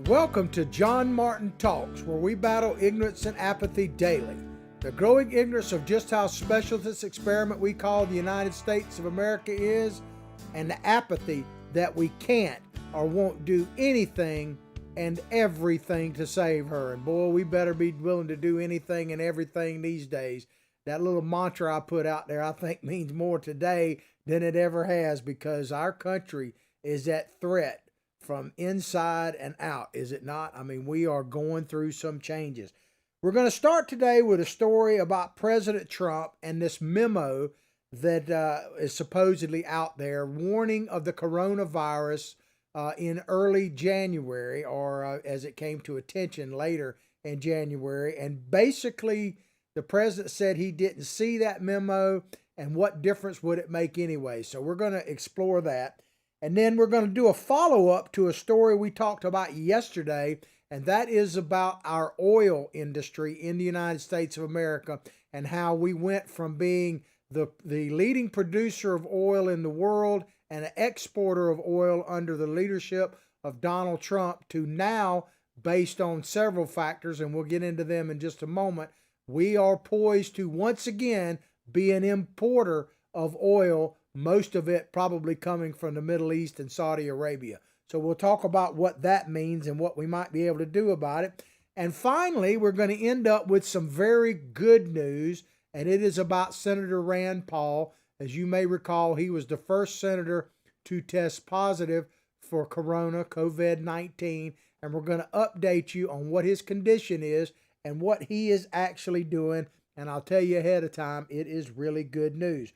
Welcome to John Martin Talks, where we battle ignorance and apathy daily. The growing ignorance of just how special this experiment we call the United States of America is, and the apathy that we can't or won't do anything and everything to save her. And boy, we better be willing to do anything and everything these days. That little mantra I put out there, I think, means more today than it ever has, because our country is at threat from inside and out, is it not? I mean, we are going through some changes. We're going to start today with a story about President Trump and this memo that is supposedly out there warning of the coronavirus in early January, or as it came to attention later in January. And basically, the president said he didn't see that memo, and what difference would it make anyway? So we're going to explore that. And then we're going to do a follow-up to a story we talked about yesterday, and that is about our oil industry in the United States of America and how we went from being the leading producer of oil in the world and an exporter of oil under the leadership of Donald Trump to now, based on several factors, and we'll get into them in just a moment, we are poised to once again be an importer of oil, most of it probably coming from the Middle East and Saudi Arabia. So we'll talk about what that means and what we might be able to do about it. And finally, we're going to end up with some very good news, and it is about Senator Rand Paul. As you may recall, he was the first senator to test positive for COVID-19, and we're going to update you on what his condition is and what he is actually doing. And I'll tell you ahead of time, it is really good news.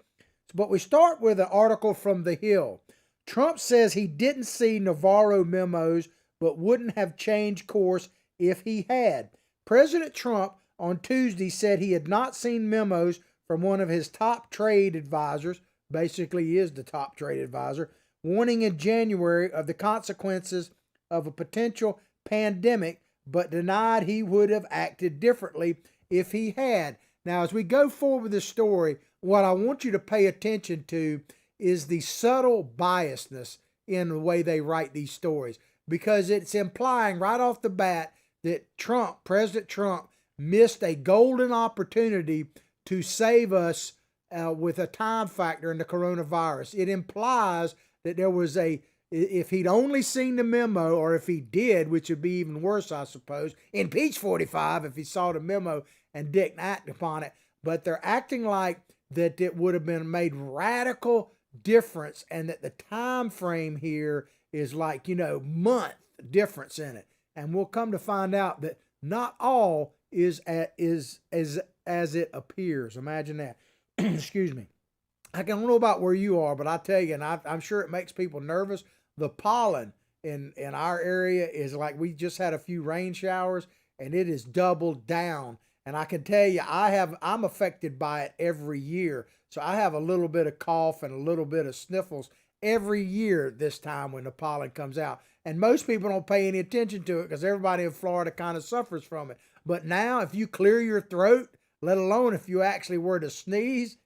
But we start with an article from The Hill. Trump says he didn't see Navarro memos, but wouldn't have changed course if he had. President Trump on Tuesday said he had not seen memos from one of his top trade advisors, basically he is the top trade advisor, warning in January of the consequences of a potential pandemic, but denied he would have acted differently if he had. Now, as we go forward with this story, what I want you to pay attention to is the subtle biasness in the way they write these stories, because it's implying right off the bat that President Trump, missed a golden opportunity to save us with a time factor in the coronavirus. It implies that there was if he'd only seen the memo, or if he did, which would be even worse, I suppose, impeach 45 if he saw the memo and didn't act upon it. But they're acting like that it would have been made radical difference, and that the time frame here is like, month difference in it. And we'll come to find out that not all is as it appears. Imagine that. Excuse me. I don't know about where you are, but I tell you, and I'm sure it makes people nervous. The pollen in our area is like, we just had a few rain showers, and it is doubled down. And I can tell you, I'm affected by it every year. So I have a little bit of cough and a little bit of sniffles every year this time when the pollen comes out. And most people don't pay any attention to it because everybody in Florida kind of suffers from it. But now, if you clear your throat, let alone if you actually were to sneeze,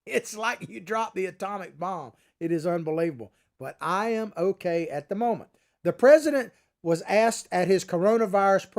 it's like you dropped the atomic bomb. It is unbelievable. But I am okay at the moment. The president was asked at his coronavirus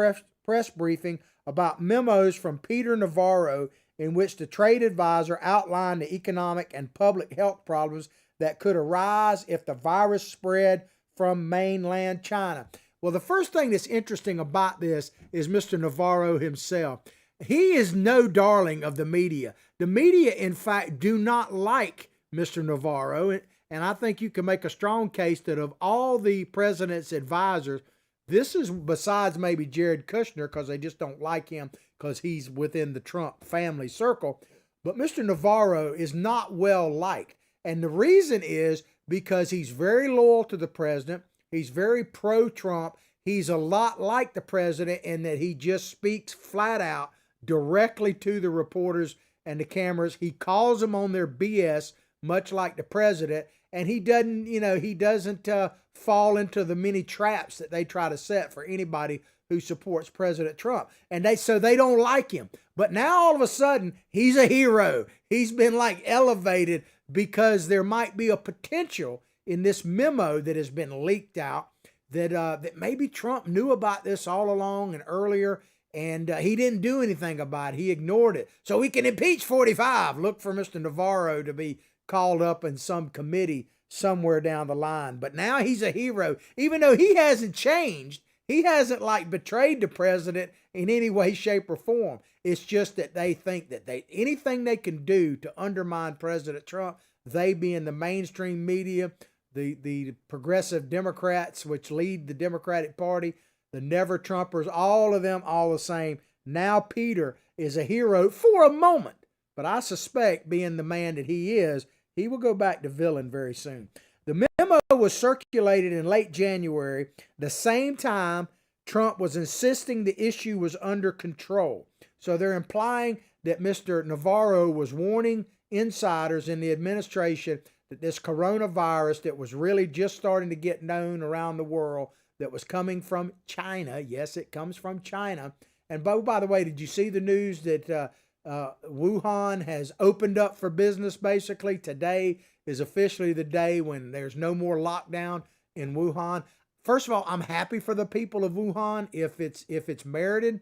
press briefing about memos from Peter Navarro, in which the trade advisor outlined the economic and public health problems that could arise if the virus spread from mainland China. Well, the first thing that's interesting about this is Mr. Navarro himself. He is no darling of the media. The media, in fact, do not like Mr. Navarro, and I think you can make a strong case that of all the president's advisors, this is, besides maybe Jared Kushner, because they just don't like him because he's within the Trump family circle. But Mr. Navarro is not well liked. And the reason is because he's very loyal to the president. He's very pro-Trump. He's a lot like the president in that he just speaks flat out directly to the reporters and the cameras. He calls them on their BS, much like the president. And he doesn't fall into the many traps that they try to set for anybody who supports President Trump. And so they don't like him. But now all of a sudden, he's a hero. He's been like elevated because there might be a potential in this memo that has been leaked out that maybe Trump knew about this all along and earlier, and he didn't do anything about it. He ignored it. So we can impeach 45. Look for Mr. Navarro to be called up in some committee somewhere down the line. But now he's a hero, even though he hasn't changed. He hasn't like betrayed the president in any way, shape, or form. It's just that they think that anything they can do to undermine President Trump, they being the mainstream media, the progressive Democrats, which lead the Democratic Party, the never Trumpers, all of them, all the same. Now Peter is a hero for a moment, but I suspect, being the man that he is, he will go back to villain very soon. The memo was circulated in late January, the same time Trump was insisting the issue was under control. So they're implying that Mr. Navarro was warning insiders in the administration that this coronavirus that was really just starting to get known around the world, that was coming from China. Yes, it comes from China. And by the way, did you see the news that Wuhan has opened up for business basically? Today is officially the day when there's no more lockdown in Wuhan. First of all, I'm happy for the people of Wuhan if it's merited,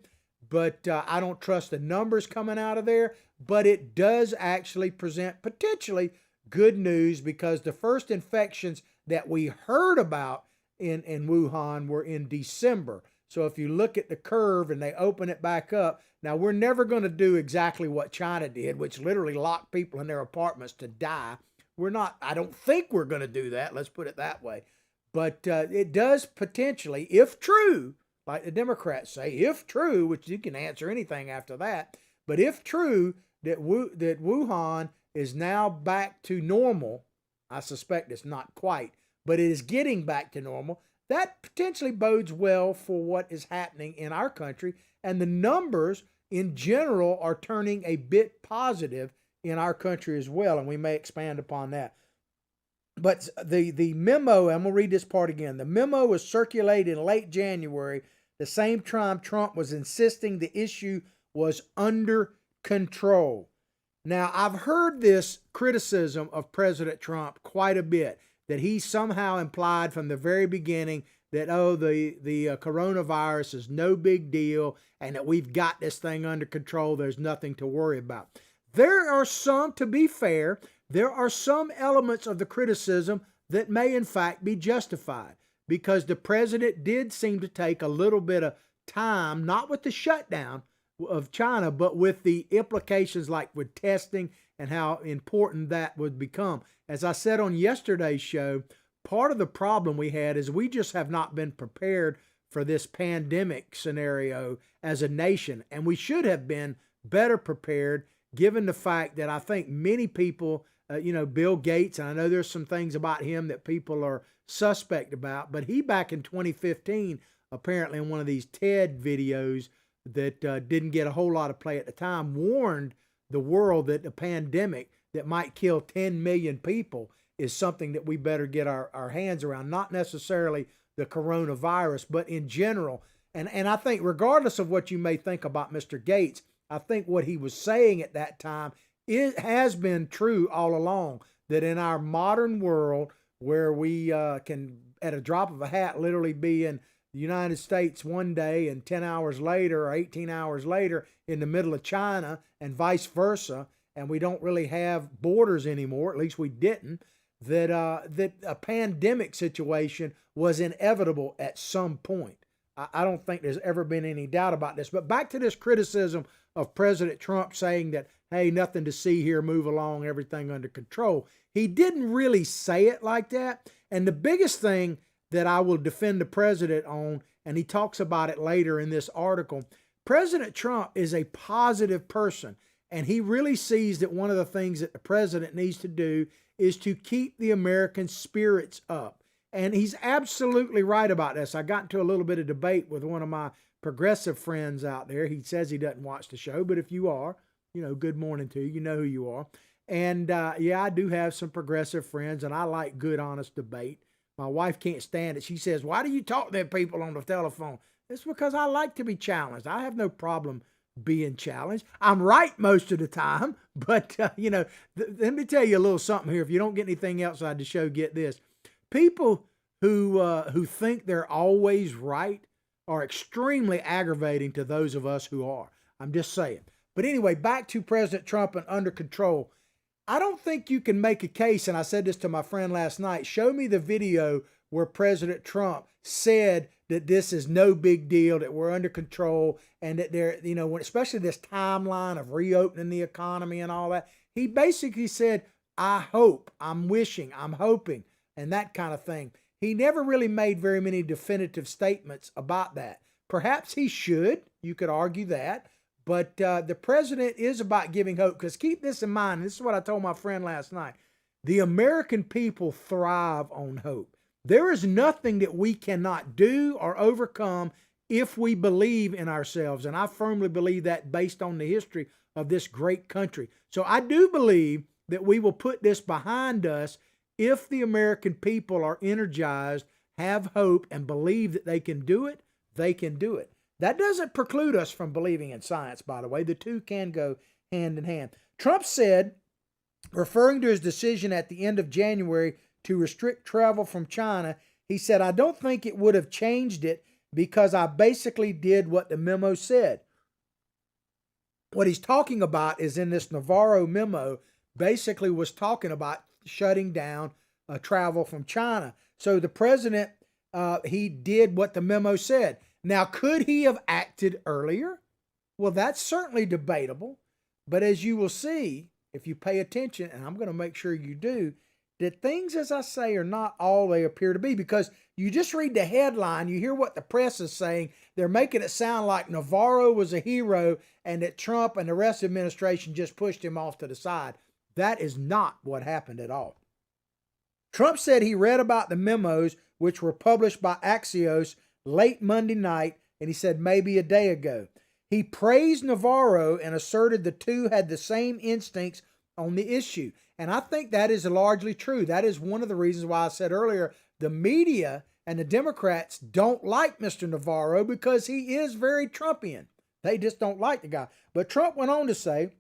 but I don't trust the numbers coming out of there. But it does actually present potentially good news, because the first infections that we heard about in Wuhan were in December. So if you look at the curve and they open it back up, now we're never going to do exactly what China did, which literally locked people in their apartments to die. I don't think we're going to do that. Let's put it that way. But it does potentially, if true, like the Democrats say, if true, which you can answer anything after that, but if true that Wuhan is now back to normal, I suspect it's not quite, but it is getting back to normal, that potentially bodes well for what is happening in our country. And the numbers in general are turning a bit positive in our country as well. And we may expand upon that. But the memo, I'm going to read this part again. The memo was circulated in late January, the same time Trump was insisting the issue was under control. Now, I've heard this criticism of President Trump quite a bit, that he somehow implied from the very beginning that, the coronavirus is no big deal and that we've got this thing under control. There's nothing to worry about. There are some, to be fair, there are some elements of the criticism that may in fact be justified, because the president did seem to take a little bit of time, not with the shutdown of China, but with the implications like with testing and how important that would become. As I said on yesterday's show, part of the problem we had is we just have not been prepared for this pandemic scenario as a nation. And we should have been better prepared, given the fact that I think many people, Bill Gates, and I know there's some things about him that people are suspect about, but he back in 2015, apparently in one of these TED videos that didn't get a whole lot of play at the time, warned the world that the pandemic that might kill 10 million people is something that we better get our hands around. Not necessarily the coronavirus, but in general. And I think regardless of what you may think about Mr. Gates, I think what he was saying at that time has been true all along, that in our modern world where we can, at a drop of a hat, literally be in the United States one day and 10 hours later or 18 hours later in the middle of China and vice versa, and we don't really have borders anymore, at least we didn't, that a pandemic situation was inevitable at some point. I don't think there's ever been any doubt about this. But back to this criticism of President Trump saying that, hey, nothing to see here, move along, everything under control. He didn't really say it like that. And the biggest thing that I will defend the president on, and he talks about it later in this article, President Trump is a positive person. And he really sees that one of the things that the president needs to do is to keep the American spirits up. And he's absolutely right about this. I got into a little bit of debate with one of my progressive friends out there. He says he doesn't watch the show, but if you are, good morning to you. You know who you are. And I do have some progressive friends, and I like good, honest debate. My wife can't stand it. She says, why do you talk to them people on the telephone? It's because I like to be challenged. I have no problem being challenged. I'm right most of the time, but, let me tell you a little something here. If you don't get anything else out of the show, get this. People who think they're always right are extremely aggravating to those of us who are. I'm just saying. But anyway, back to President Trump and under control. I don't think you can make a case, and I said this to my friend last night, show me the video where President Trump said that this is no big deal, that we're under control, and that they're, when, especially this timeline of reopening the economy and all that. He basically said, I hope, I'm wishing, I'm hoping, and that kind of thing. He never really made very many definitive statements about that. Perhaps he should, you could argue that, but the president is about giving hope, because keep this in mind, and this is what I told my friend last night, the American people thrive on hope. There is nothing that we cannot do or overcome if we believe in ourselves, and I firmly believe that based on the history of this great country. So I do believe that we will put this behind us if the American people are energized, have hope, and believe that they can do it. They can do it. That doesn't preclude us from believing in science, by the way. The two can go hand in hand. Trump said, referring to his decision at the end of January to restrict travel from China, he said, I don't think it would have changed it because I basically did what the memo said. What he's talking about is in this Navarro memo, basically was talking about shutting down travel from China. So the president, he did what the memo said. Now, could he have acted earlier? Well, that's certainly debatable. But as you will see, if you pay attention, and I'm going to make sure you do, that things, as I say, are not all they appear to be. Because you just read the headline, you hear what the press is saying. They're making it sound like Navarro was a hero and that Trump and the rest of the administration just pushed him off to the side. That is not what happened at all. Trump said he read about the memos, which were published by Axios late Monday night, and he said maybe a day ago. He praised Navarro and asserted the two had the same instincts on the issue. And I think that is largely true. That is one of the reasons why I said earlier, the media and the Democrats don't like Mr. Navarro because he is very Trumpian. They just don't like the guy. But Trump went on to say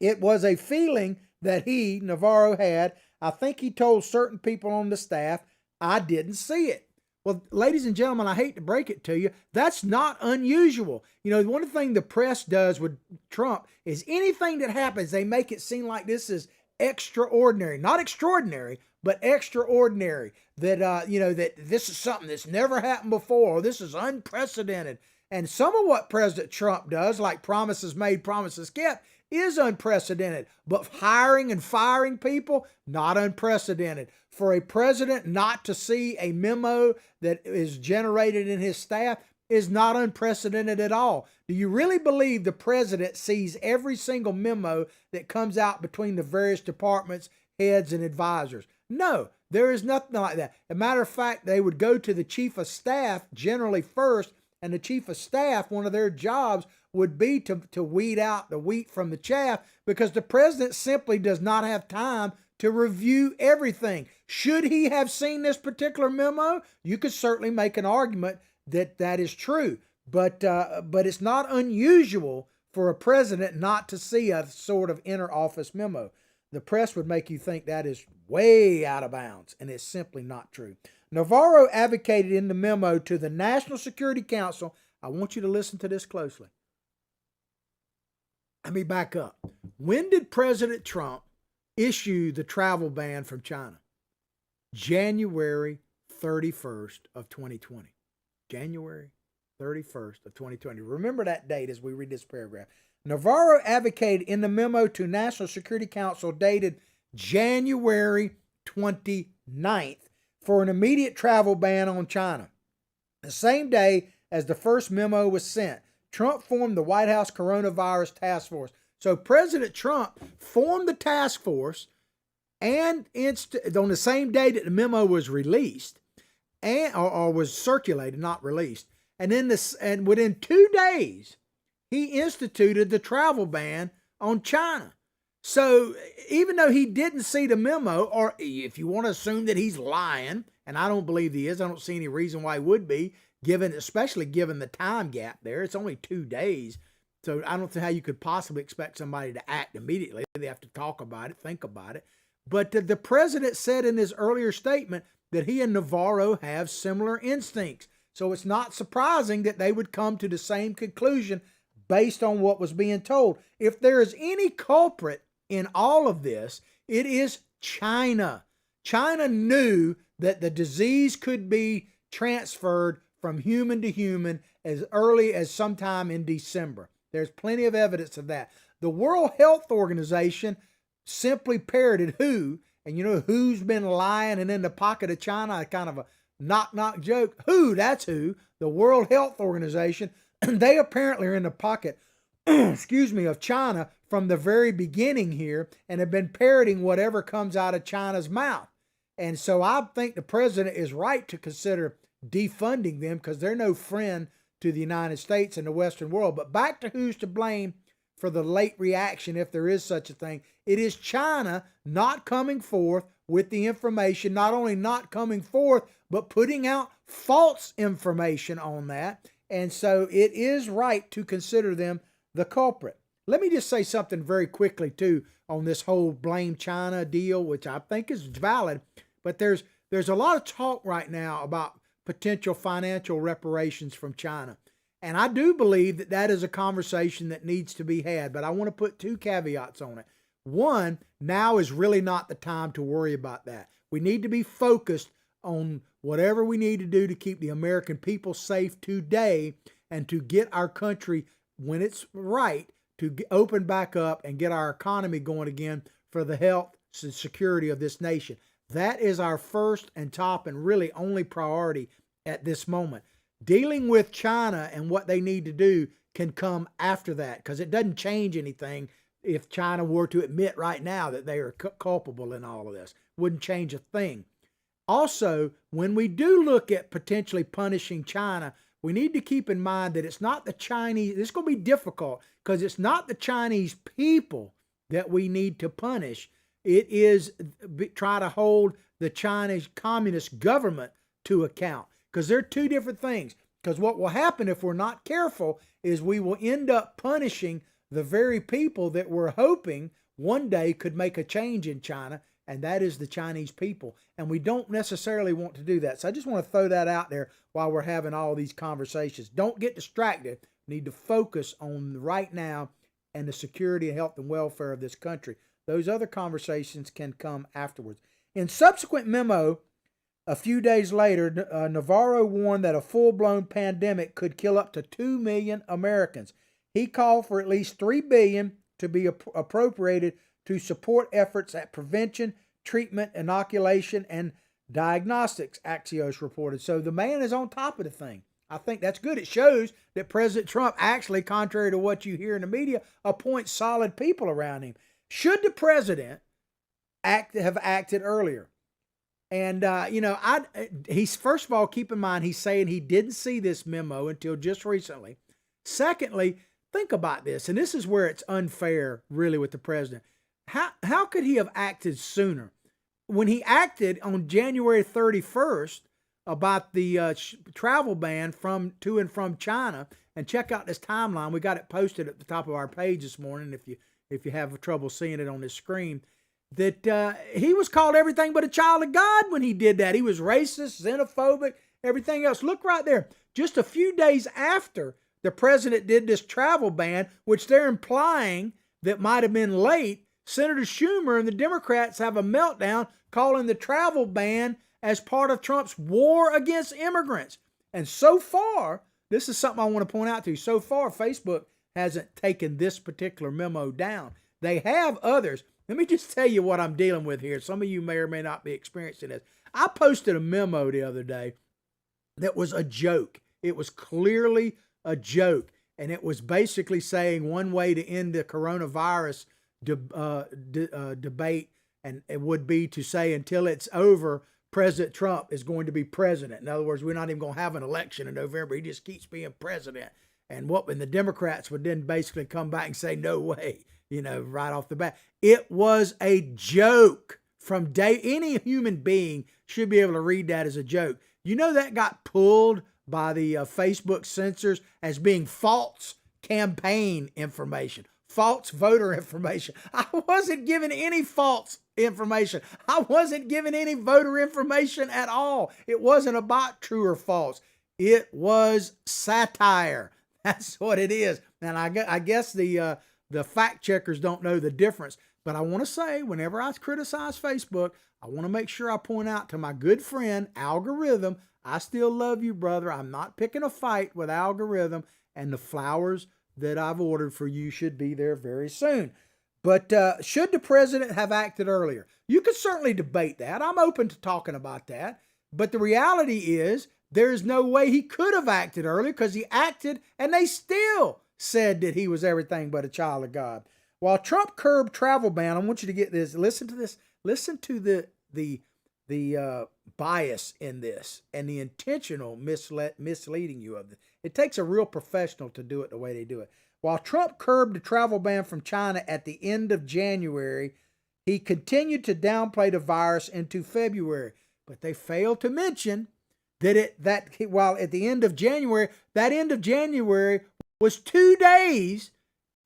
it was a feeling that he, Navarro, had. I think he told certain people on the staff, I didn't see it. Well, ladies and gentlemen, I hate to break it to you, that's not unusual. One thing the press does with Trump is anything that happens, they make it seem like this is extraordinary. Not extraordinary, but extraordinary. That, that this is something that's never happened before. Or this is unprecedented. And some of what President Trump does, like promises made, promises kept, is unprecedented. But hiring and firing people, not unprecedented. For a president not to see a memo that is generated in his staff is not unprecedented at all. Do you really believe the president sees every single memo that comes out between the various departments, heads, and advisors? No, there is nothing like that. As a matter of fact, they would go to the chief of staff generally first, and the chief of staff, one of their jobs would be to weed out the wheat from the chaff, because the president simply does not have time to review everything. Should he have seen this particular memo? You could certainly make an argument that that is true, but it's not unusual for a president not to see a sort of inter-office memo. The press would make you think that is way out of bounds, and it's simply not true. Navarro advocated in the memo to the National Security Council. I want you to listen to this closely. Let me back up. When did President Trump issue the travel ban from China? January 31st of 2020. January 31st of 2020. Remember that date as we read this paragraph. Navarro advocated in the memo to National Security Council dated January 29th for an immediate travel ban on China. The same day as the first memo was sent, Trump formed the White House Coronavirus Task Force. So President Trump formed the task force and on the same day that the memo was released, or was circulated, not released. And within 2 days, he instituted the travel ban on China. So even though he didn't see the memo, or if you want to assume that he's lying, and I don't believe he is, I don't see any reason why he would be, especially given the time gap there. It's only 2 days. So I don't see how you could possibly expect somebody to act immediately. They have to talk about it, think about it. But the president said in his earlier statement that he and Navarro have similar instincts. So it's not surprising that they would come to the same conclusion based on what was being told. If there is any culprit in all of this, it is China. China knew that the disease could be transferred from human to human as early as sometime in December. There's plenty of evidence of that. The World Health Organization simply parroted WHO, and you know who's been lying and in the pocket of China, kind of a knock-knock joke. WHO, that's who, the World Health Organization. They apparently are in the pocket, of China from the very beginning here and have been parroting whatever comes out of China's mouth. And so I think the president is right to consider defunding them because they're no friend to the United States and the Western world. But back to who's to blame for the late reaction, if there is such a thing. It is China not coming forth with the information, not only not coming forth, but putting out false information on that. And so it is right to consider them the culprit. Let me just say something very quickly, too, on this whole blame China deal, which I think is valid. But there's a lot of talk right now about potential financial reparations from China. And I do believe that that is a conversation that needs to be had. But I want to put two caveats on it. One, now is really not the time to worry about that. We need to be focused on whatever we need to do to keep the American people safe today and to get our country, when it's right, to open back up and get our economy going again for the health and security of this nation. That is our first and top and really only priority at this moment. Dealing with China and what they need to do can come after that because it doesn't change anything if China were to admit right now that they are culpable in all of this. Wouldn't change a thing. Also, when we do look at potentially punishing China, we need to keep in mind that it's not the Chinese. It's going to be difficult because it's not the Chinese people that we need to punish. It is try to hold the Chinese Communist government to account because they're two different things. Because what will happen if we're not careful is we will end up punishing the very people that we're hoping one day could make a change in China, and that is the Chinese people. And we don't necessarily want to do that. So I just want to throw that out there while we're having all these conversations. Don't get distracted. We need to focus on right now and the security, health, and welfare of this country. Those other conversations can come afterwards. In subsequent memo, a few days later, Navarro warned that a full-blown pandemic could kill up to 2 million Americans. He called for at least $3 billion to be appropriated to support efforts at prevention, treatment, inoculation, and diagnostics, Axios reported. So the man is on top of the thing. I think that's good. It shows that President Trump actually, contrary to what you hear in the media, appoints solid people around him. Should the president have acted earlier? And, he's, first of all, keep in mind, he's saying he didn't see this memo until just recently. Secondly, think about this, and this is where it's unfair, really, with the president. How could he have acted sooner? When he acted on January 31st about the travel ban to and from China, and check out this timeline. We got it posted at the top of our page this morning if you have trouble seeing it on this screen, that he was called everything but a child of God when he did that. He was racist, xenophobic, everything else. Look right there. Just a few days after the president did this travel ban, which they're implying that might have been late, Senator Schumer and the Democrats have a meltdown calling the travel ban as part of Trump's war against immigrants. And so far, this is something I want to point out to you. So far, Facebook hasn't taken this particular memo down. They have others. Let me just tell you what I'm dealing with here. Some of you may or may not be experiencing this. I posted a memo the other day that was a joke. It was clearly a joke. And it was basically saying one way to end the coronavirus debate, and it would be to say until it's over, President Trump is going to be president. In other words, we're not even going to have an election in November. He just keeps being president. And the Democrats would then basically come back and say, no way, right off the bat. It was a joke from day. Any human being should be able to read that as a joke. That got pulled by the Facebook censors as being false campaign information. false voter information. I wasn't giving any false information. I wasn't giving any voter information at all. It wasn't about true or false. It was satire. That's what it is. And I guess the fact checkers don't know the difference. But I want to say, whenever I criticize Facebook, I want to make sure I point out to my good friend, Algorithm, I still love you, brother. I'm not picking a fight with Algorithm, and the flowers that I've ordered for you should be there very soon. But should the president have acted earlier? You could certainly debate that. I'm open to talking about that. But the reality is there's no way he could have acted earlier, because he acted and they still said that he was everything but a child of God. While Trump curbed travel ban, I want you to get this. Listen to this. Listen to the bias in this and the intentional misleading you of this. It takes a real professional to do it the way they do it. While Trump curbed the travel ban from China at the end of January, he continued to downplay the virus into February. But they failed to mention that while at the end of January, that end of January was 2 days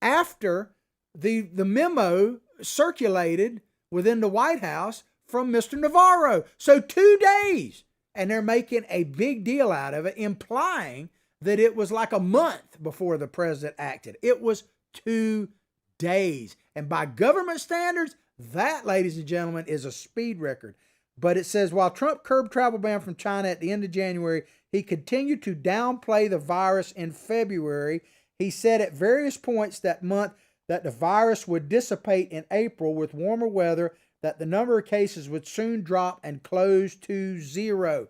after the memo circulated within the White House from Mr. Navarro. So 2 days. And they're making a big deal out of it, implying that it was like a month before the president acted. It was 2 days. And by government standards, that, ladies and gentlemen, is a speed record. But it says, while Trump curbed travel ban from China at the end of January, he continued to downplay the virus in February. He said at various points that month that the virus would dissipate in April with warmer weather, that the number of cases would soon drop and close to zero.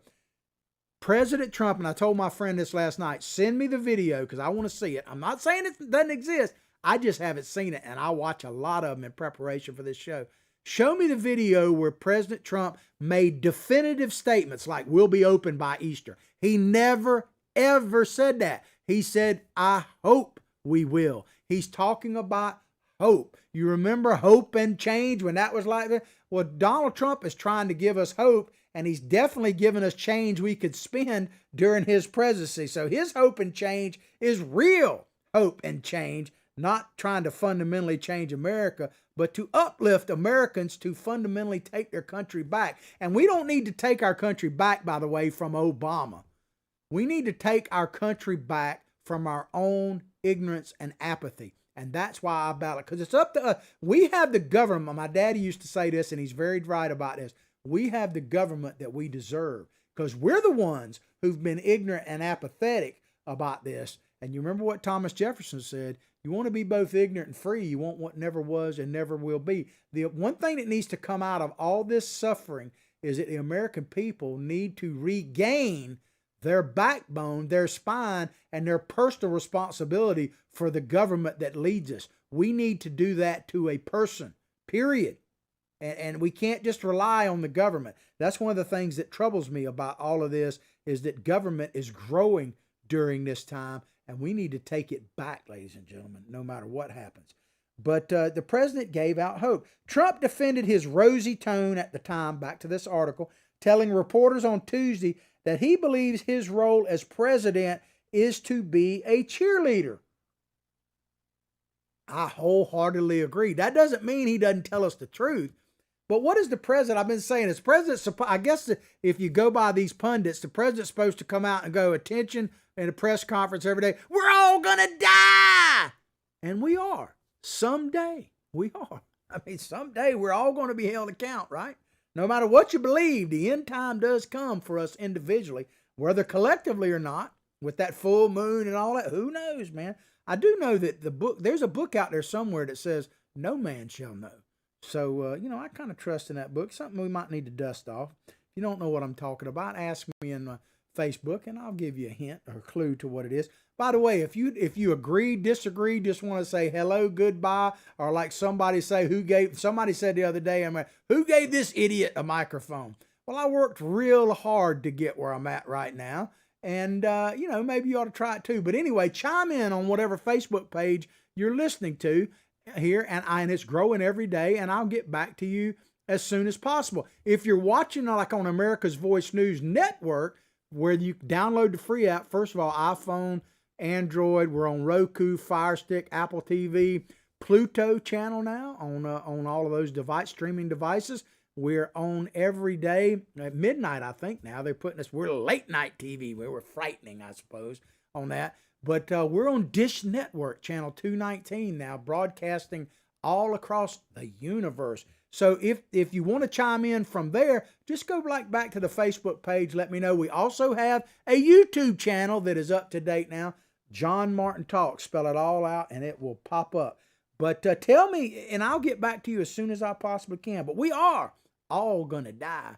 President Trump, and I told my friend this last night, send me the video because I want to see it. I'm not saying it doesn't exist. I just haven't seen it, and I watch a lot of them in preparation for this show. Show me the video where President Trump made definitive statements like, we'll be open by Easter. He never, ever said that. He said, I hope we will. He's talking about hope. You remember hope and change when that was like that? Well, Donald Trump is trying to give us hope, and he's definitely given us change we could spend during his presidency. So his hope and change is real hope and change, not trying to fundamentally change America, but to uplift Americans to fundamentally take their country back. And we don't need to take our country back, by the way, from Obama. We need to take our country back from our own ignorance and apathy. And that's why I battle it, because it's up to us. We have the government. My daddy used to say this, and he's very right about this. We have the government that we deserve, because we're the ones who've been ignorant and apathetic about this. And you remember what Thomas Jefferson said, you want to be both ignorant and free. You want what never was and never will be. The one thing that needs to come out of all this suffering is that the American people need to regain their backbone, their spine, and their personal responsibility for the government that leads us. We need to do that to a person, period. And we can't just rely on the government. That's one of the things that troubles me about all of this, is that government is growing during this time, and we need to take it back, ladies and gentlemen, no matter what happens. But the president gave out hope. Trump defended his rosy tone at the time, back to this article, telling reporters on Tuesday that he believes his role as president is to be a cheerleader. I wholeheartedly agree. That doesn't mean he doesn't tell us the truth. But what is the president? I've been saying, is president, I guess if you go by these pundits, the president's supposed to come out and go, attention, in a press conference every day, we're all going to die. And we are. Someday we are. I mean, someday we're all going to be held account, right? No matter what you believe, the end time does come for us individually, whether collectively or not, with that full moon and all that. Who knows, man? I do know that there's a book out there somewhere that says, no man shall know. So, I kind of trust in that book. Something we might need to dust off. If you don't know what I'm talking about, ask me in Facebook, and I'll give you a hint or a clue to what it is. By the way, if you agree, disagree, just want to say hello, goodbye, or like somebody said the other day, who gave this idiot a microphone? Well, I worked real hard to get where I'm at right now, and maybe you ought to try it too. But anyway, chime in on whatever Facebook page you're listening to here, and it's growing every day, and I'll get back to you as soon as possible. If you're watching like on America's Voice News Network, where you download the free app, first of all, iPhone, Android, we're on Roku, Fire Stick, Apple TV, Pluto channel now on all of those streaming devices. We're on every day at midnight, I think now. They're putting us, we're late night TV. We were frightening, I suppose, on that. But we're on Dish Network, channel 219 now, broadcasting all across the universe. So if you want to chime in from there, just go back to the Facebook page. Let me know. We also have a YouTube channel that is up to date now. John Martin Talks. Spell it all out and it will pop up. But tell me, and I'll get back to you as soon as I possibly can. But we are all going to die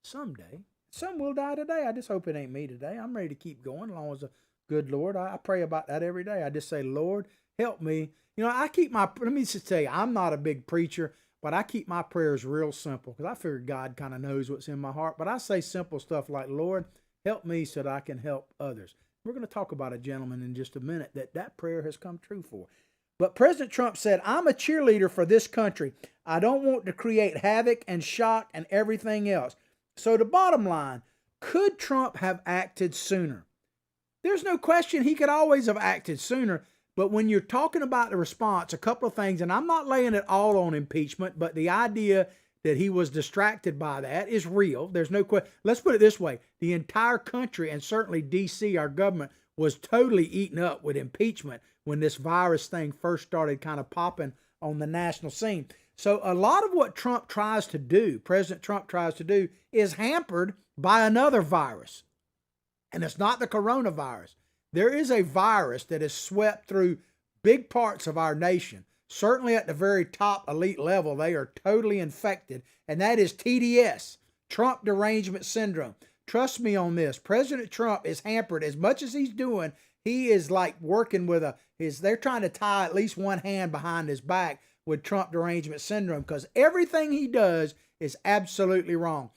someday. Some will die today. I just hope it ain't me today. I'm ready to keep going as long as the good Lord. I pray about that every day. I just say, Lord, help me. You know, let me just tell you, I'm not a big preacher, but I keep my prayers real simple because I figure God kind of knows what's in my heart. But I say simple stuff like, Lord, help me so that I can help others. We're going to talk about a gentleman in just a minute that prayer has come true for. But President Trump said, I'm a cheerleader for this country. I don't want to create havoc and shock and everything else. So the bottom line, could Trump have acted sooner? There's no question he could always have acted sooner. But when you're talking about the response, a couple of things, and I'm not laying it all on impeachment, but the idea that he was distracted by that is real. There's no question. Let's put it this way. The entire country, and certainly D.C., our government, was totally eaten up with impeachment when this virus thing first started kind of popping on the national scene. So a lot of what President Trump tries to do, is hampered by another virus. And it's not the coronavirus. There is a virus that has swept through big parts of our nation. Certainly at the very top elite level, they are totally infected. And that is TDS, Trump Derangement Syndrome. Trust me on this. President Trump is hampered as much as he's doing. He is like working with they're trying to tie at least one hand behind his back with Trump Derangement Syndrome because everything he does is absolutely wrong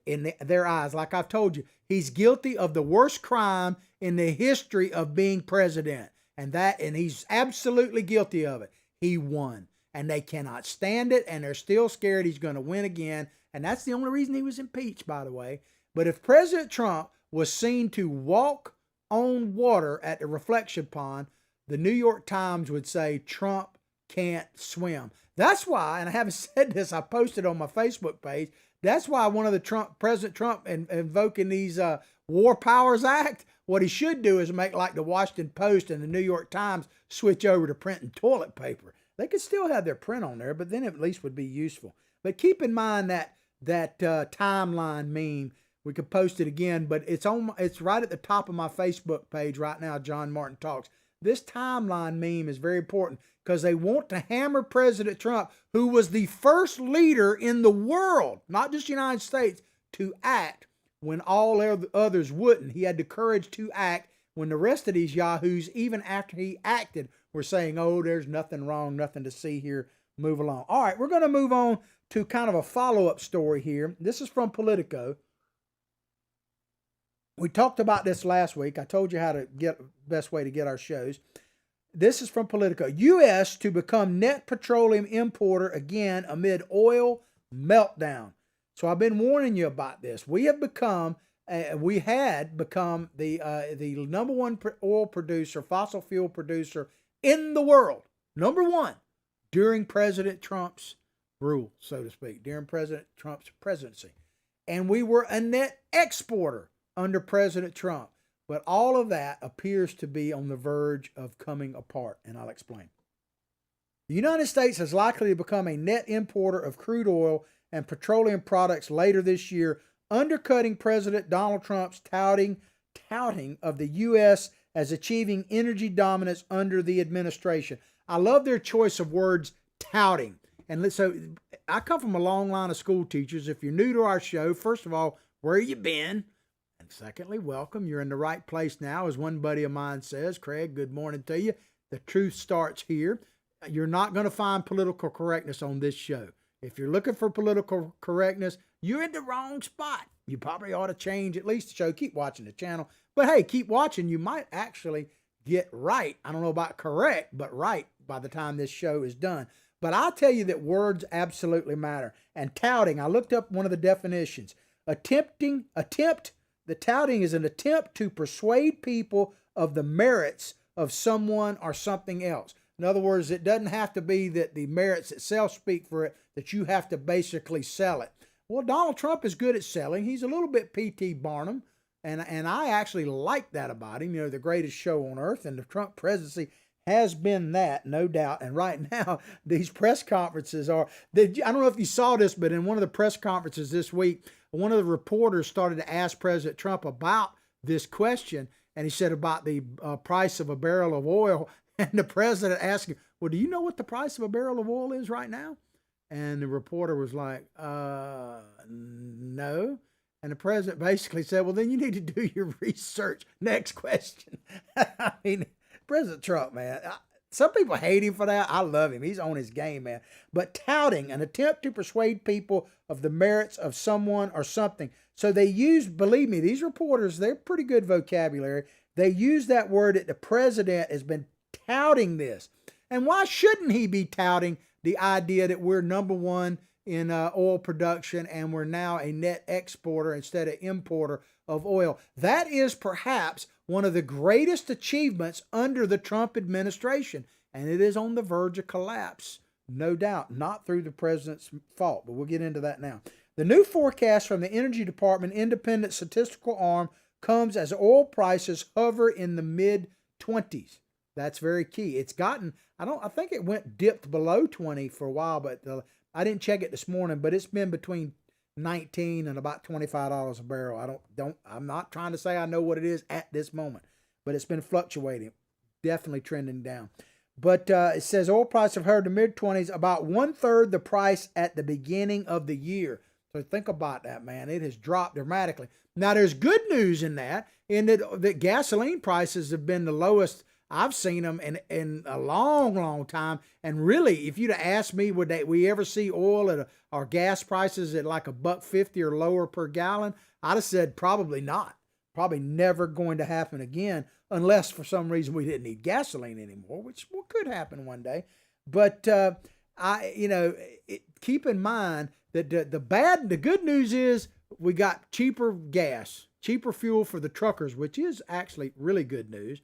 in their eyes. Like I've told you, he's guilty of the worst crime in the history of being president. And he's absolutely guilty of it. He won. And they cannot stand it. And they're still scared he's going to win again. And that's the only reason he was impeached, by the way. But if President Trump was seen to walk on water at the reflection pond, the New York Times would say Trump can't swim. That's why, and I haven't said this, I posted on my Facebook page, that's why one of the President Trump invoking these War Powers Act, what he should do is make like the Washington Post and the New York Times switch over to printing toilet paper. They could still have their print on there, but then it at least would be useful. But keep in mind that timeline meme. We could post it again, but it's right at the top of my Facebook page right now, John Martin Talks. This timeline meme is very important because they want to hammer President Trump, who was the first leader in the world, not just the United States, to act when all others wouldn't. He had the courage to act when the rest of these yahoos, even after he acted, were saying, oh, there's nothing wrong, nothing to see here, move along. All right, we're going to move on to kind of a follow-up story here. This is from Politico. We talked about this last week. I told you how to get best way to get our shows. This is from Politico. U.S. to become net petroleum importer again amid oil meltdown. So I've been warning you about this. We had become the number one oil producer, fossil fuel producer in the world. Number one during President Trump's rule, so to speak, during President Trump's presidency. And we were a net exporter under President Trump. But all of that appears to be on the verge of coming apart, and I'll explain. The United States is likely to become a net importer of crude oil and petroleum products later this year, undercutting President Donald Trump's touting of the U.S. as achieving energy dominance under the administration. I love their choice of words, touting. And so I come from a long line of school teachers. If you're new to our show, first of all, where you been? And secondly, welcome. You're in the right place now. As one buddy of mine says, Craig, good morning to you. The truth starts here. You're not going to find political correctness on this show. If you're looking for political correctness, you're in the wrong spot. You probably ought to change at least the show. Keep watching the channel. But hey, keep watching. You might actually get right. I don't know about correct, but right by the time this show is done. But I'll tell you that words absolutely matter. And touting, I looked up one of the definitions. The touting is an attempt to persuade people of the merits of someone or something else. In other words, it doesn't have to be that the merits itself speak for it, that you have to basically sell it. Well, Donald Trump is good at selling. He's a little bit P.T. Barnum, and I actually like that about him. You know, the greatest show on earth, and the Trump presidency has been that, no doubt. And right now, these press conferences are, I don't know if you saw this, but in one of the press conferences this week, one of the reporters started to ask President Trump about this question, and he said about the price of a barrel of oil, and the president asked him, well, do you know what the price of a barrel of oil is right now? And the reporter was like, no. And the president basically said, well, then you need to do your research. Next question. I mean, President Trump, man, some people hate him for that. I love him. He's on his game, man. But touting, an attempt to persuade people of the merits of someone or something. So they use, believe me, these reporters, they're pretty good vocabulary. They use that word that the president has been touting this. And why shouldn't he be touting the idea that we're number one in oil production and we're now a net exporter instead of importer of oil? That is perhaps one of the greatest achievements under the Trump administration, and it is on the verge of collapse, no doubt, not through the president's fault, but we'll get into that now. The new forecast from the Energy Department independent statistical arm comes as oil prices hover in the mid-20s. That's very key. It's gotten, I think it dipped below 20 for a while, but I didn't check it this morning, but it's been between 19 and about $25 a barrel. I'm not trying to say I know what it is at this moment, but it's been fluctuating, definitely trending down. But it says oil prices have hovered the mid-20s, about 1/3 the price at the beginning of the year. So think about that, man. It has dropped dramatically. Now, there's good news in that gasoline prices have been the lowest I've seen them in a long, long time. And really, if you'd have asked me, would we ever see oil at or gas prices at like $1.50 or lower per gallon? I'd have said probably not. Probably never going to happen again, unless for some reason we didn't need gasoline anymore, which could happen one day. But keep in mind that the good news is we got cheaper gas, cheaper fuel for the truckers, which is actually really good news.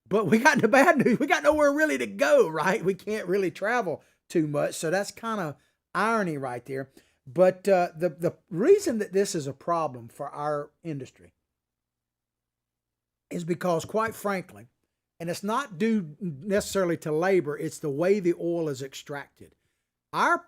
But we got the bad news. We got nowhere really to go, right? We can't really travel too much. So that's kind of irony right there. But the reason that this is a problem for our industry is because, quite frankly, and it's not due necessarily to labor, it's the way the oil is extracted. Our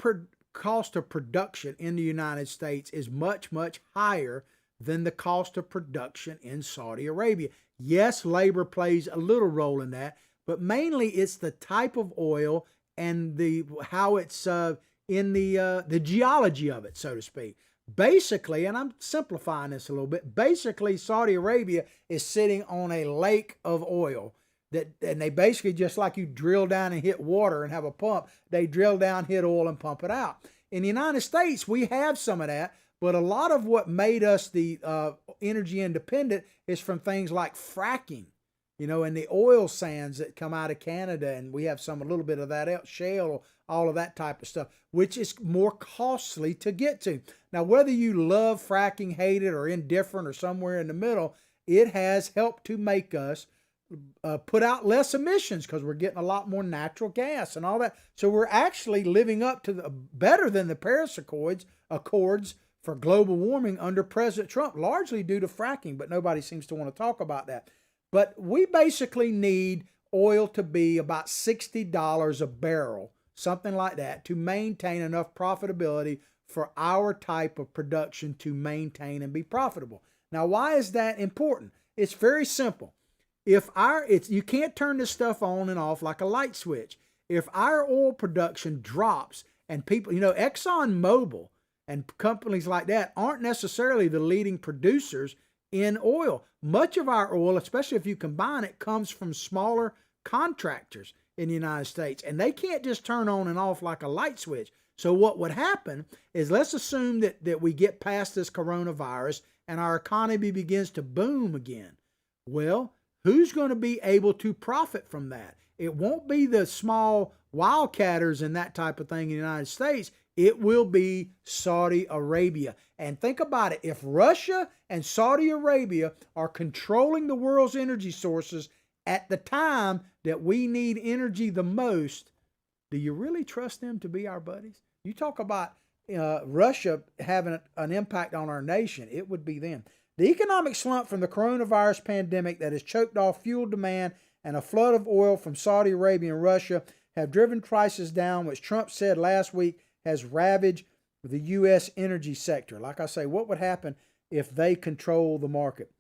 cost of production in the United States is much, much higher than the cost of production in Saudi Arabia. Yes, labor plays a little role in that, but mainly it's the type of oil and how it's in the geology of it, so to speak. Basically, and I'm simplifying this a little bit, basically Saudi Arabia is sitting on a lake of oil and they basically, just like you drill down and hit water and have a pump, they drill down, hit oil, and pump it out. In the United States, we have some of that, but a lot of what made us the energy independent is from things like fracking, and the oil sands that come out of Canada, and we have a little bit of that shale, all of that type of stuff, which is more costly to get to. Now, whether you love fracking, hate it, or indifferent, or somewhere in the middle, it has helped to make us put out less emissions because we're getting a lot more natural gas and all that. So we're actually living up to better than the Paris Accords for global warming under President Trump, largely due to fracking, but nobody seems to want to talk about that. But we basically need oil to be about $60 a barrel, something like that, to maintain enough profitability for our type of production to maintain and be profitable. Now, why is that important? It's very simple. You can't turn this stuff on and off like a light switch. If our oil production drops and people, ExxonMobil and companies like that aren't necessarily the leading producers in oil. Much of our oil, especially if you combine it, comes from smaller contractors in the United States, and they can't just turn on and off like a light switch. So what would happen is, let's assume that we get past this coronavirus and our economy begins to boom again. Well, who's going to be able to profit from that? It won't be the small wildcatters and that type of thing in the United States. It will be Saudi Arabia. And think about it. If Russia and Saudi Arabia are controlling the world's energy sources at the time that we need energy the most, do you really trust them to be our buddies? You talk about Russia having an impact on our nation, it would be them. The economic slump from the coronavirus pandemic that has choked off fuel demand and a flood of oil from Saudi Arabia and Russia have driven prices down, which Trump said last week has ravaged the U.S. energy sector. Like I say, what would happen if they control the market?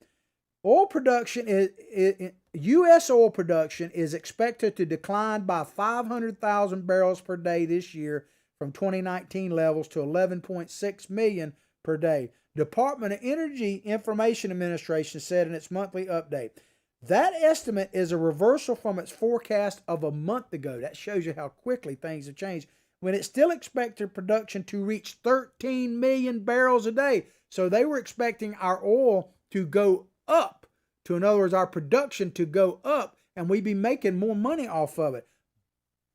U.S. oil production is expected to decline by 500,000 barrels per day this year from 2019 levels to 11.6 million per day. Department of Energy Information Administration said in its monthly update. That estimate is a reversal from its forecast of a month ago. That shows you how quickly things have changed. When it still expected production to reach 13 million barrels a day. So they were expecting our oil to go up. In other words, our production to go up, and we'd be making more money off of it.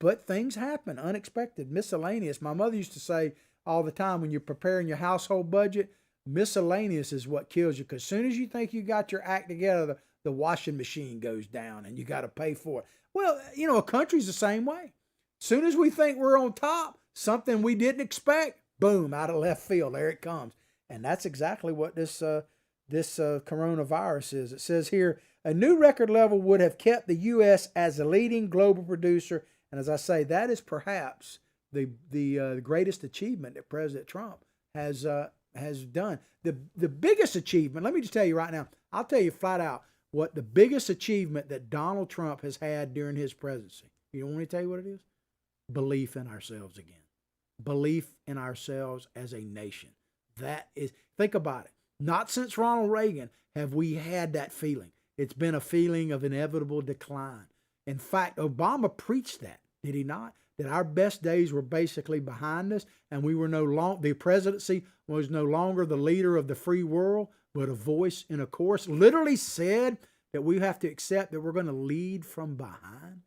But things happen, unexpected, miscellaneous. My mother used to say all the time, when you're preparing your household budget, miscellaneous is what kills you. Because as soon as you think you got your act together, the washing machine goes down and you got to pay for it. Well, a country's the same way. As soon as we think we're on top, something we didn't expect, boom, out of left field, there it comes. And that's exactly what this coronavirus is. It says here, a new record level would have kept the U.S. as a leading global producer. And as I say, that is perhaps the greatest achievement that President Trump has done. The biggest achievement, let me just tell you right now, I'll tell you flat out what the biggest achievement that Donald Trump has had during his presidency. You want me to tell you what it is? Belief in ourselves again. Belief in ourselves as a nation. That is, think about it. Not since Ronald Reagan have we had that feeling. It's been a feeling of inevitable decline. In fact, Obama preached that, did he not? That our best days were basically behind us, and we were the presidency was no longer the leader of the free world, but a voice in a chorus. Literally said that we have to accept that we're going to lead from behind.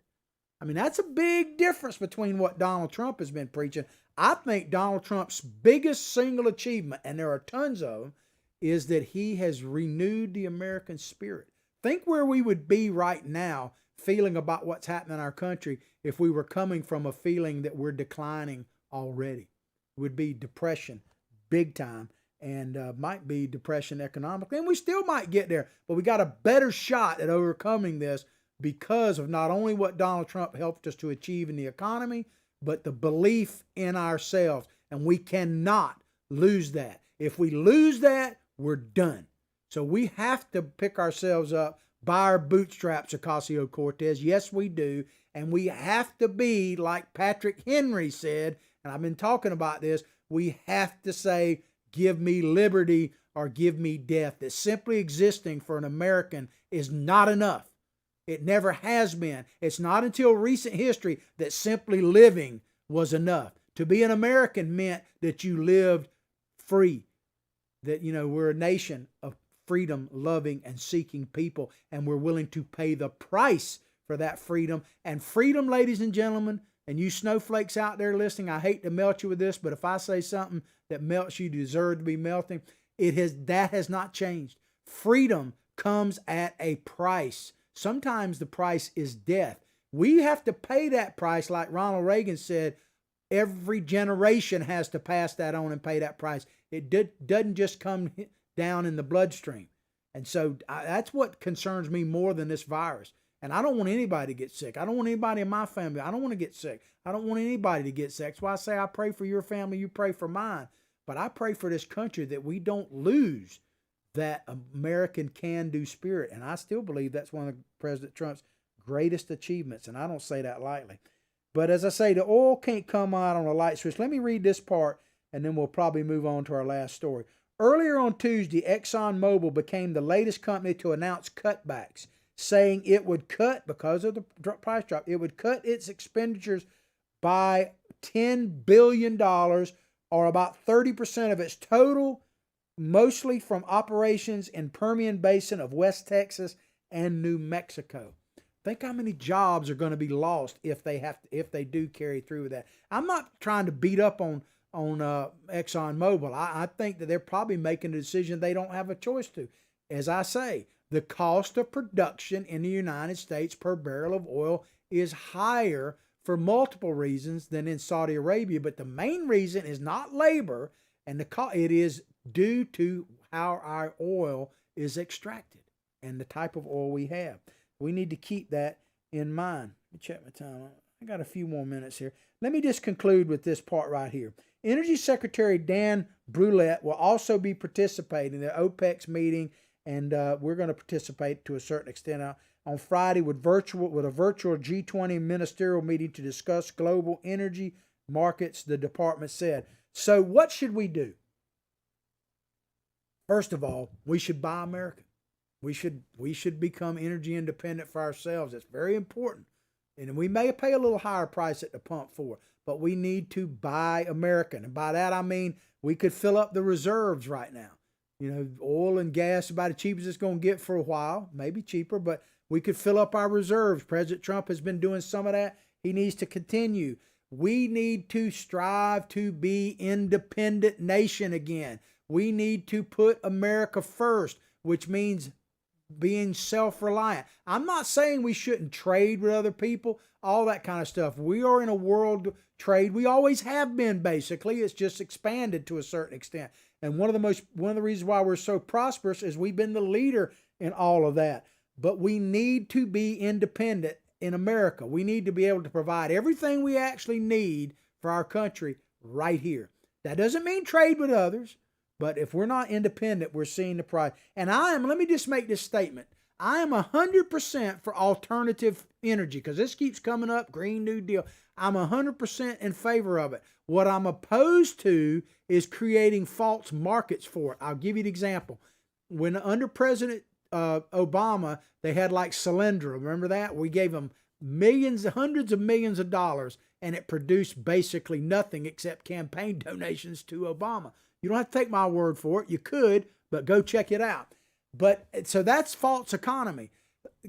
I mean, that's a big difference between what Donald Trump has been preaching. I think Donald Trump's biggest single achievement, and there are tons of them, is that he has renewed the American spirit. Think where we would be right now feeling about what's happening in our country if we were coming from a feeling that we're declining already. It would be depression, big time, and might be depression economically. And we still might get there, but we got a better shot at overcoming this because of not only what Donald Trump helped us to achieve in the economy, but the belief in ourselves. And we cannot lose that. If we lose that, we're done. So we have to pick ourselves up by our bootstraps, Ocasio-Cortez. Yes, we do. And we have to be, like Patrick Henry said, and I've been talking about this, we have to say, give me liberty or give me death. That simply existing for an American is not enough. It never has been. It's not until recent history that simply living was enough. To be an American meant that you lived free. That, we're a nation of freedom loving and seeking people, and we're willing to pay the price for that freedom. And freedom, ladies and gentlemen, and you snowflakes out there listening, I hate to melt you with this, but if I say something that melts you, deserve to be melting, that has not changed. Freedom comes at a price. Sometimes the price is death. We have to pay that price, like Ronald Reagan said. Every generation has to pass that on and pay that price. It doesn't just come down in the bloodstream. And so that's what concerns me more than this virus. And I don't want anybody to get sick. I don't want anybody in my family. I don't want to get sick. I don't want anybody to get sick. That's why I say I pray for your family. You pray for mine. But I pray for this country that we don't lose that American can-do spirit. And I still believe that's one of President Trump's greatest achievements. And I don't say that lightly. But as I say, the oil can't come out on a light switch. Let me read this part, and then we'll probably move on to our last story. Earlier on Tuesday, ExxonMobil became the latest company to announce cutbacks, saying it would cut, because of the price drop, it would cut its expenditures by $10 billion, or about 30% of its total, mostly from operations in Permian Basin of West Texas and New Mexico. Think how many jobs are going to be lost if they do carry through with that. I'm not trying to beat up on ExxonMobil. I think that they're probably making a decision they don't have a choice to. As I say, the cost of production in the United States per barrel of oil is higher for multiple reasons than in Saudi Arabia. But the main reason is not labor, and it is due to how our oil is extracted and the type of oil we have. We need to keep that in mind. Let me check my time. I got a few more minutes here. Let me just conclude with this part right here. Energy Secretary Dan Brouillette will also be participating in the OPEC's meeting, and we're going to participate to a certain extent on Friday with a virtual G20 ministerial meeting to discuss global energy markets, the department said. So what should we do? First of all, we should buy American. We should become energy independent for ourselves. It's very important. And we may pay a little higher price at the pump for it, but we need to buy American. And by that I mean we could fill up the reserves right now. You know, oil and gas is about as cheap as it's going to get for a while, maybe cheaper, but we could fill up our reserves. President Trump has been doing some of that. He needs to continue. We need to strive to be independent nation again. We need to put America first, which means being self-reliant. I'm not saying we shouldn't trade with other people, all that kind of stuff. We are in a world trade. We always have been, basically. It's just expanded to a certain extent. And one of the reasons why we're so prosperous is we've been the leader in all of that. But we need to be independent in America. We need to be able to provide everything we actually need for our country right here. That doesn't mean trade with others. But if we're not independent, we're seeing the price. And let me just make this statement. I am 100% for alternative energy because this keeps coming up, Green New Deal. I'm 100% in favor of it. What I'm opposed to is creating false markets for it. I'll give you an example. When under President Obama, they had like Solyndra. Remember that? We gave them hundreds of millions of dollars, and it produced basically nothing except campaign donations to Obama. You don't have to take my word for it. You could, but go check it out. But so that's false economy.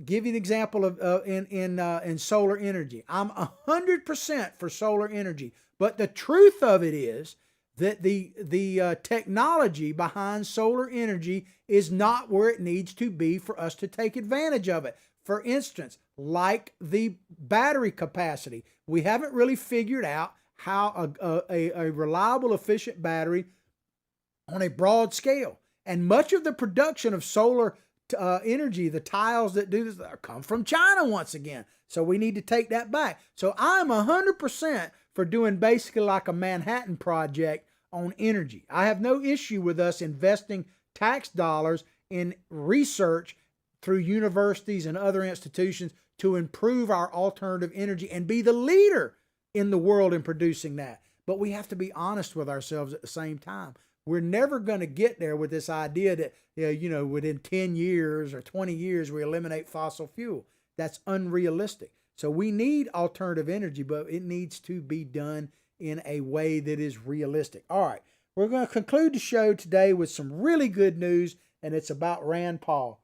Give you an example of in solar energy. I'm 100% for solar energy, but the truth of it is that the technology behind solar energy is not where it needs to be for us to take advantage of it. For instance, like the battery capacity, we haven't really figured out how a reliable, efficient battery on a broad scale. And much of the production of solar energy, the tiles that do this, come from China once again. So we need to take that back. So I'm 100% for doing basically like a Manhattan Project on energy. I have no issue with us investing tax dollars in research through universities and other institutions to improve our alternative energy and be the leader in the world in producing that. But we have to be honest with ourselves at the same time. We're never going to get there with this idea that, within 10 years or 20 years, we eliminate fossil fuel. That's unrealistic. So we need alternative energy, but it needs to be done in a way that is realistic. All right, we're going to conclude the show today with some really good news, and it's about Rand Paul.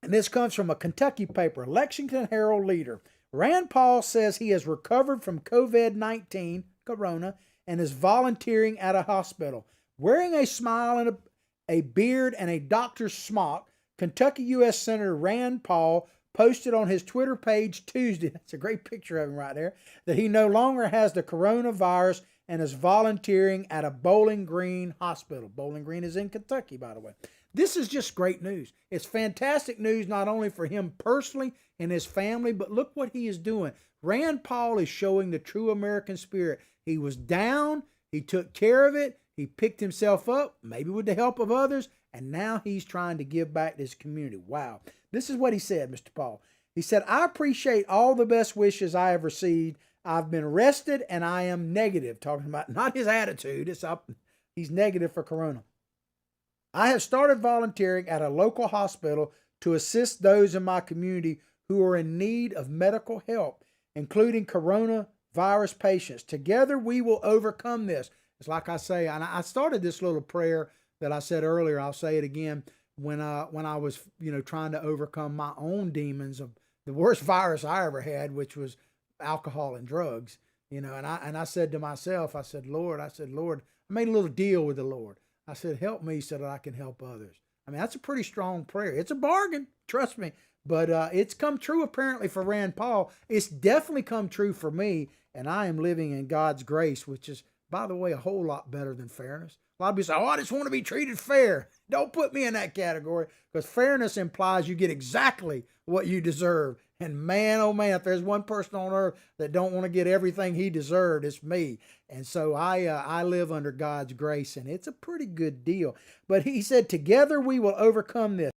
And this comes from a Kentucky paper, Lexington Herald Leader. Rand Paul says he has recovered from COVID-19, corona, and is volunteering at a hospital. Wearing a smile and a beard and a doctor's smock, Kentucky U.S. Senator Rand Paul posted on his Twitter page Tuesday, that's a great picture of him right there, that he no longer has the coronavirus and is volunteering at a Bowling Green hospital. Bowling Green is in Kentucky, by the way. This is just great news. It's fantastic news not only for him personally and his family, but look what he is doing. Rand Paul is showing the true American spirit. He was down, he took care of it, he picked himself up, maybe with the help of others, and now he's trying to give back to his community. Wow. This is what he said, Mr. Paul. He said, I appreciate all the best wishes I have received. I've been arrested and I am negative. Talking about not his attitude, he's negative for corona. I have started volunteering at a local hospital to assist those in my community who are in need of medical help, including coronavirus patients. Together we will overcome this. It's like I say, and I started this little prayer that I said earlier. I'll say it again. When I was trying to overcome my own demons of the worst virus I ever had, which was alcohol and drugs, and I said to myself, Lord, I made a little deal with the Lord. I said, help me so that I can help others. I mean, that's a pretty strong prayer. It's a bargain, trust me. But it's come true apparently for Rand Paul. It's definitely come true for me, and I am living in God's grace, which is, by the way, a whole lot better than fairness. A lot of people say, oh, I just want to be treated fair. Don't put me in that category, because fairness implies you get exactly what you deserve. And man, oh man, if there's one person on earth that don't want to get everything he deserved, it's me. And so I live under God's grace, and it's a pretty good deal. But he said, together we will overcome this.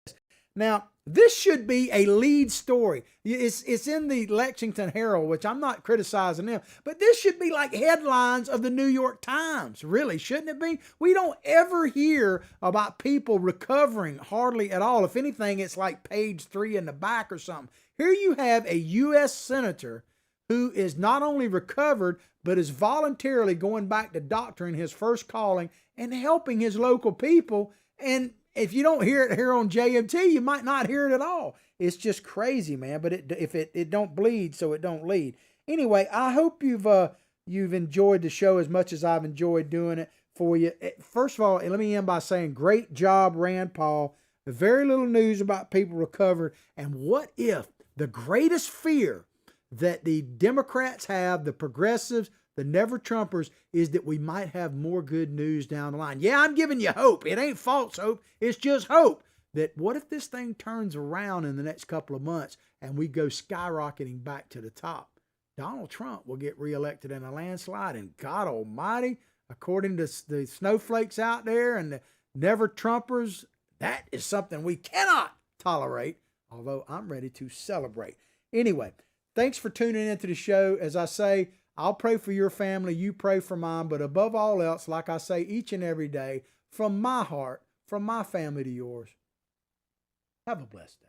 Now, this should be a lead story. It's in the Lexington Herald, which I'm not criticizing them, but this should be like headlines of the New York Times, really, shouldn't it be? We don't ever hear about people recovering hardly at all. If anything, it's like page 3 in the back or something. Here you have a U.S. senator who is not only recovered, but is voluntarily going back to doctoring his first calling and helping his local people. And if you don't hear it here on JMT, you might not hear it at all. It's just crazy, man. But if it don't bleed, so it don't lead. Anyway, I hope you've enjoyed the show as much as I've enjoyed doing it for you. First of all, let me end by saying, great job, Rand Paul. Very little news about people recovered. And what if the greatest fear that the Democrats have, the progressives, the never-Trumpers, is that we might have more good news down the line. Yeah, I'm giving you hope. It ain't false hope. It's just hope that what if this thing turns around in the next couple of months and we go skyrocketing back to the top? Donald Trump will get reelected in a landslide, and God almighty, according to the snowflakes out there and the never-Trumpers, that is something we cannot tolerate, although I'm ready to celebrate. Anyway, thanks for tuning into the show. As I say, I'll pray for your family, you pray for mine, but above all else, like I say each and every day, from my heart, from my family to yours, have a blessed day.